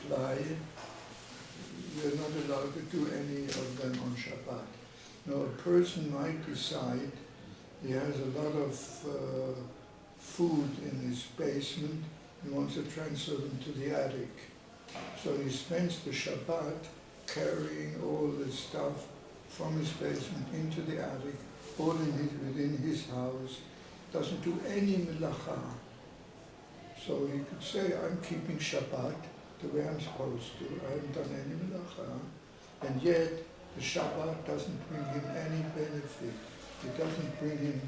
fly, you're not allowed to do any of them on Shabbat. Now, a person might decide he has a lot of food in his basement, he wants to transfer them to the attic. So he spends the Shabbat carrying all the stuff from his basement into the attic, holding it within his house, doesn't do any melacha. So he could say, I'm keeping Shabbat the way I'm supposed to, I haven't done any melacha, and yet the Shabbat doesn't bring him any benefit. It doesn't bring him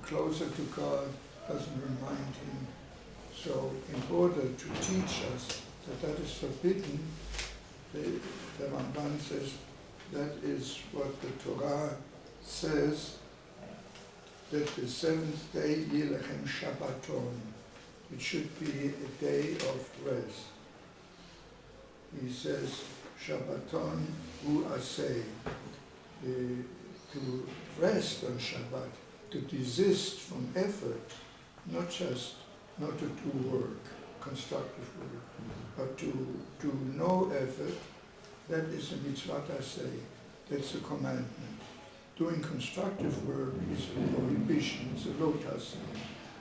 closer to God, doesn't remind him. So in order to teach us that that is forbidden, the Ramban says that is what the Torah says, that the seventh day Yilachem Shabbaton. It should be a day of rest. He says, Shabbaton hu aseh, to rest on Shabbat, to desist from effort, not just not to do work, constructive work, but to do no effort. That is a mitzvah aseh, that's a commandment. Doing constructive work is a prohibition, it's a lo taseh.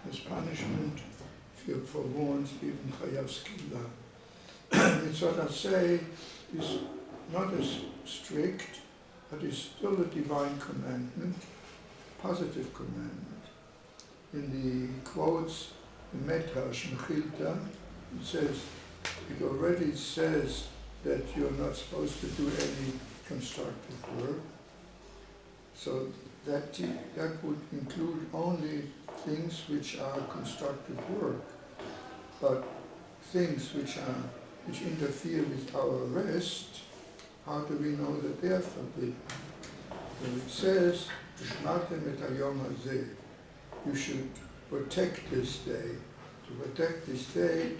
It's punishment for warns, even chayav skila. Mitzvah aseh is not as strict, but is still a divine commandment, positive commandment. In the quotes, the Medrash, Mechilta, it says, it already says that you're not supposed to do any constructive work. So that would include only things which are constructive work, but things which interfere with our rest, how do we know that they are forbidden? So it says, you should protect this day. To protect this day,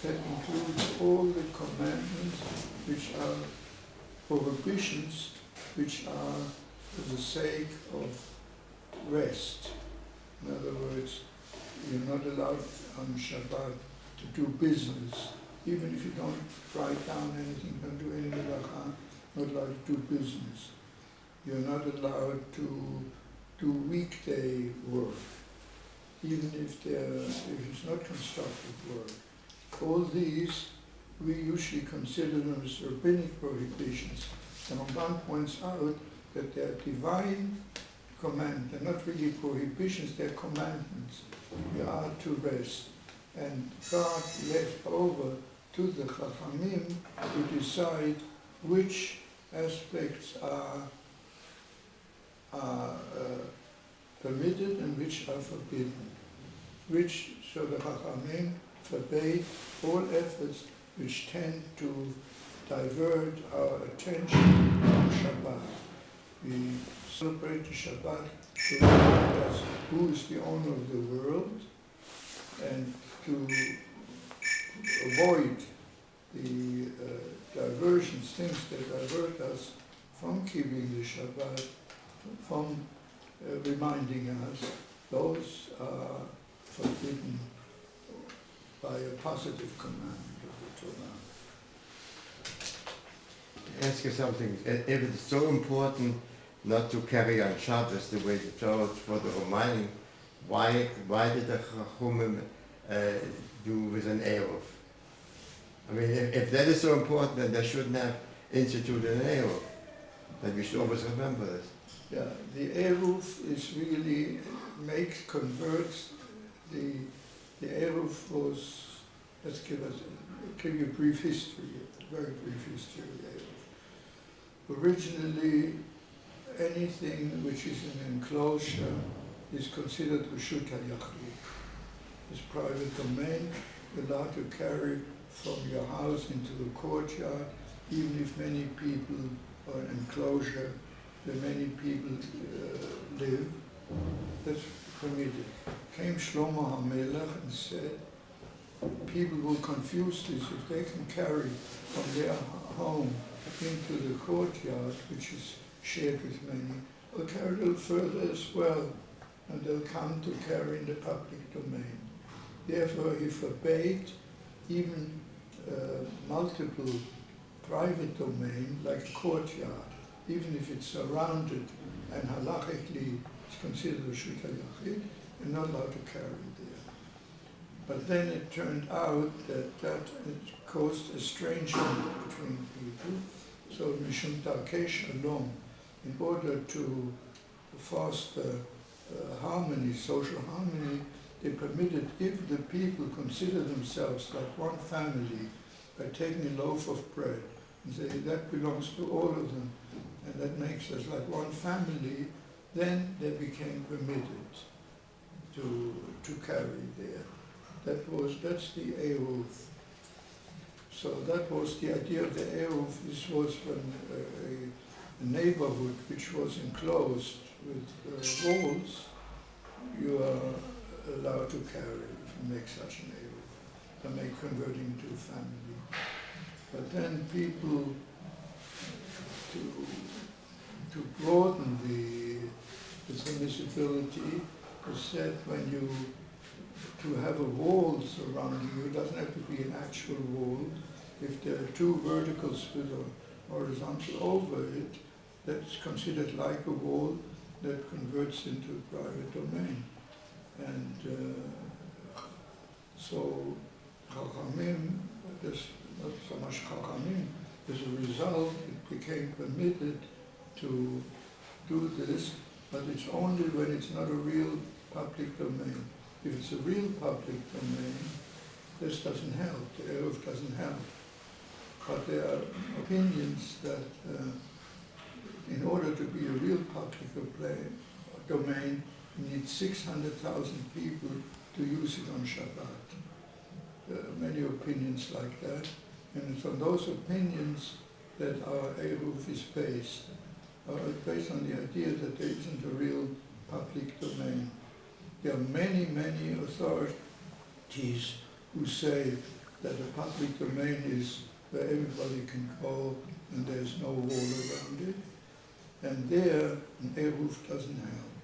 that includes all the commandments which are prohibitions, which are for the sake of rest. In other words, you're not allowed on Shabbat to do business. Even if you don't write down anything, don't do any melacha, not allowed to do business. You're not allowed to do weekday work, even if it's not constructive work. All these, we usually consider them as rabbinic prohibitions. And Ramban points out that they're divine commandments. They're not really prohibitions, they're commandments. We are to rest. And God left over to the Chachamim to decide which aspects are permitted and which are forbidden. So the Chachamim forbade all efforts which tend to divert our attention on Shabbat. We celebrate the Shabbat to remind us who is the owner of the world, and to avoid the diversions, things that divert us from keeping the Shabbat, from reminding us. Those are forbidden by a positive command of the Torah. Ask you something. If it's so important not to carry on Shabbos the way the Torah for the reminding, why did the Chachamim do with an Eruv? I mean, if that is so important, then they shouldn't have instituted an Eruv. That we should always remember this. Yeah, the Eruv is really converts the Eruv was, let's give you a brief history, a very brief history of the Eruv. Originally, anything which is an enclosure is considered Reshut HaYachid. It's private domain, you're allowed to carry from your house into the courtyard, even if many people are an enclosure where many people live, that's permitted. Came Shlomo HaMelech and said, people will confuse this if they can carry from their home into the courtyard, which is shared with many, they'll carry a little further as well, and they'll come to carry in the public domain. Therefore, he forbade even multiple private domain, like a courtyard, even if it's surrounded and halachically it's considered a Reshut HaYachid, you're not allowed to carry there. But then it turned out that it caused estrangement between people. So Mishum Darkei Shalom, in order to foster harmony, social harmony, they permitted, if the people consider themselves like one family by taking a loaf of bread and say that belongs to all of them and that makes us like one family, then they became permitted to carry there. That's the Eruv. So that was the idea of the Eruv. This was when a neighborhood which was enclosed with walls, you are allowed to carry if you make such an Eruv, to make converting to a family. But then people, to broaden the permissibility, said when you, to have a wall surrounding you, it doesn't have to be an actual wall. If there are two verticals with a horizontal over it, that's considered like a wall that converts into a private domain. And so Chachamim, there's not so much Chachamim, as a result it became permitted to do this, but it's only when it's not a real public domain. If it's a real public domain, this doesn't help, the Eruv doesn't help. But there are opinions that in order to be a real public domain, you need 600,000 people to use it on Shabbat. There are many opinions like that, and it's on those opinions that our Eruv is based. Based on the idea that there isn't a real public domain. There are many, many authorities who say that a public domain is where everybody can go and there's no wall around it. And there, an Eruv doesn't help.